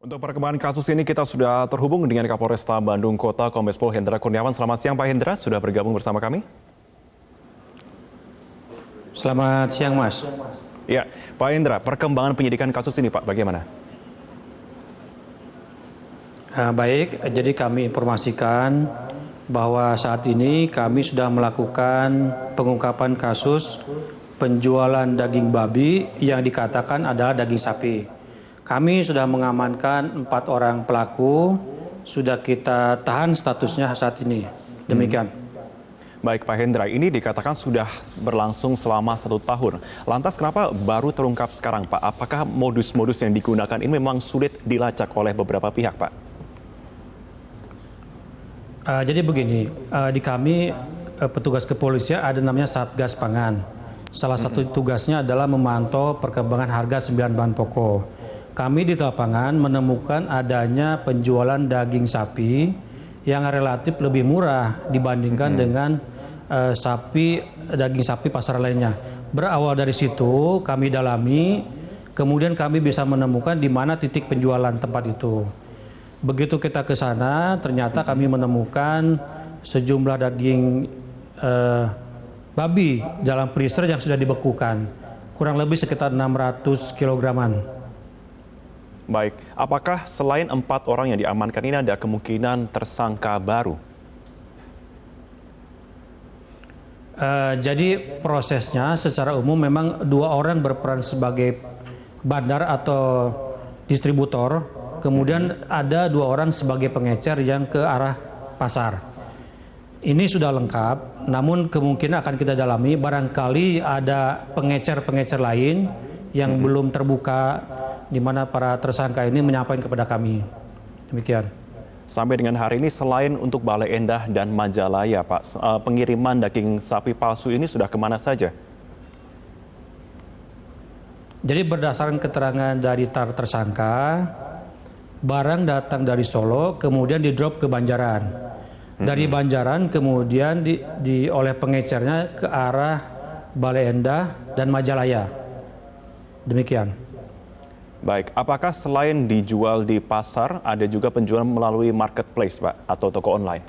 Untuk perkembangan kasus ini kita sudah terhubung dengan Kapolresta Bandung Kota Kombes Pol Hendra Kurniawan. Selamat siang Pak Hendra, sudah bergabung bersama kami. Selamat siang Mas. Ya, Pak Hendra, perkembangan penyidikan kasus ini Pak, bagaimana? Baik, jadi kami informasikan bahwa saat ini kami sudah melakukan pengungkapan kasus penjualan daging babi yang dikatakan adalah daging sapi. Kami sudah mengamankan 4 orang pelaku, sudah kita tahan statusnya saat ini. Demikian. Baik Pak Hendra, ini dikatakan sudah berlangsung selama 1 tahun. Lantas kenapa baru terungkap sekarang Pak? Apakah modus-modus yang digunakan ini memang sulit dilacak oleh beberapa pihak Pak? Jadi begini, di kami petugas kepolisian ada namanya Satgas Pangan. Salah satu tugasnya adalah memantau perkembangan harga 9 bahan pokok. Kami di lapangan menemukan adanya penjualan daging sapi yang relatif lebih murah dibandingkan dengan daging sapi pasar lainnya. Berawal dari situ kami dalami, kemudian kami bisa menemukan di mana titik penjualan tempat itu. Begitu kita ke sana, ternyata kami menemukan sejumlah daging babi dalam freezer yang sudah dibekukan, kurang lebih sekitar 600 kilograman. Baik, apakah selain 4 orang yang diamankan ini ada kemungkinan tersangka baru? Jadi prosesnya secara umum memang 2 orang berperan sebagai bandar atau distributor, kemudian ada 2 orang sebagai pengecer yang ke arah pasar. Ini sudah lengkap, namun kemungkinan akan kita dalami barangkali ada pengecer-pengecer lain yang belum terbuka, di mana para tersangka ini menyampaikan kepada kami. Demikian. Sampai dengan hari ini selain untuk Bale Endah dan Majalaya Pak, pengiriman daging sapi palsu ini sudah kemana saja? Jadi berdasarkan keterangan dari tersangka, barang datang dari Solo kemudian di-drop ke Banjaran. Dari Banjaran kemudian oleh pengecernya ke arah Bale Endah dan Majalaya. Demikian. Baik, apakah selain dijual di pasar, ada juga penjualan melalui marketplace, Pak, atau toko online?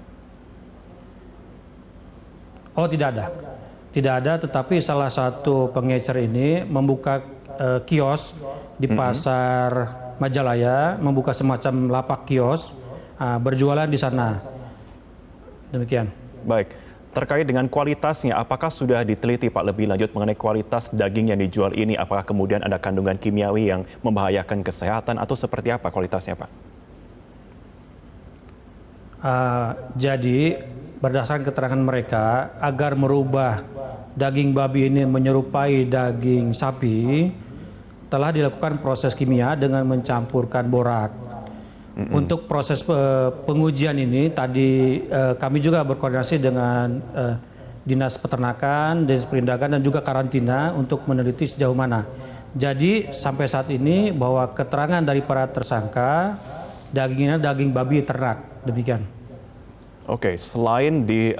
Oh, tidak ada. Tidak ada, tetapi salah satu pengecer ini membuka kios di pasar Majalaya, membuka semacam lapak kios, berjualan di sana. Demikian. Baik. Terkait dengan kualitasnya, apakah sudah diteliti Pak lebih lanjut mengenai kualitas daging yang dijual ini? Apakah kemudian ada kandungan kimiawi yang membahayakan kesehatan atau seperti apa kualitasnya Pak? Jadi berdasarkan keterangan mereka, agar merubah daging babi ini menyerupai daging sapi, telah dilakukan proses kimia dengan mencampurkan borak. Untuk proses pengujian ini tadi kami juga berkoordinasi dengan Dinas Peternakan, Dinas Perindakan dan juga karantina untuk meneliti sejauh mana. Jadi sampai saat ini bahwa keterangan dari para tersangka dagingnya daging babi ternak, demikian. Oke, selain di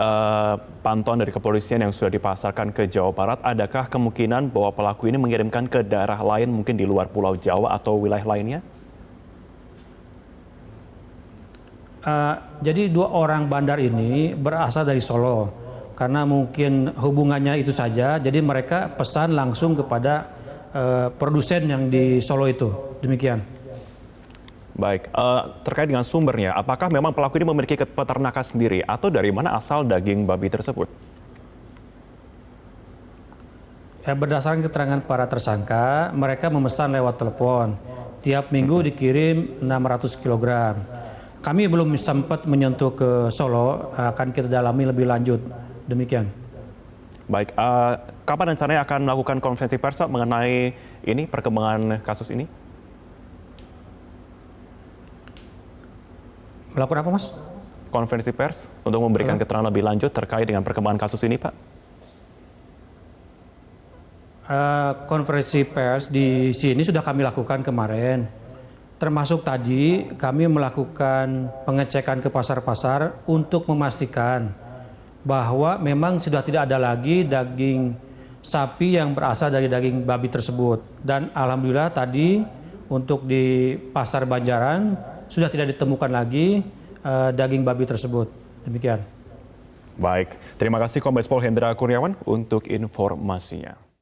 pantauan dari kepolisian yang sudah dipasarkan ke Jawa Barat, adakah kemungkinan bahwa pelaku ini mengirimkan ke daerah lain mungkin di luar Pulau Jawa atau wilayah lainnya? Jadi 2 orang bandar ini berasal dari Solo, karena mungkin hubungannya itu saja, jadi mereka pesan langsung kepada produsen yang di Solo itu, demikian. Baik, terkait dengan sumbernya, apakah memang pelaku ini memiliki peternakan sendiri atau dari mana asal daging babi tersebut? Berdasarkan keterangan para tersangka, mereka memesan lewat telepon, tiap minggu dikirim 600 kg. Kami belum sempat menyentuh ke Solo, akan kita dalami lebih lanjut. Demikian. Baik, kapan rencananya akan melakukan konferensi pers mengenai ini perkembangan kasus ini? Melakukan apa, Mas? Konferensi pers untuk memberikan keterangan lebih lanjut terkait dengan perkembangan kasus ini, Pak? Konferensi pers di sini sudah kami lakukan kemarin. Termasuk tadi kami melakukan pengecekan ke pasar-pasar untuk memastikan bahwa memang sudah tidak ada lagi daging sapi yang berasal dari daging babi tersebut. Dan alhamdulillah tadi untuk di Pasar Banjaran sudah tidak ditemukan lagi daging babi tersebut. Demikian. Baik, terima kasih Kombes Pol Hendra Kurniawan untuk informasinya.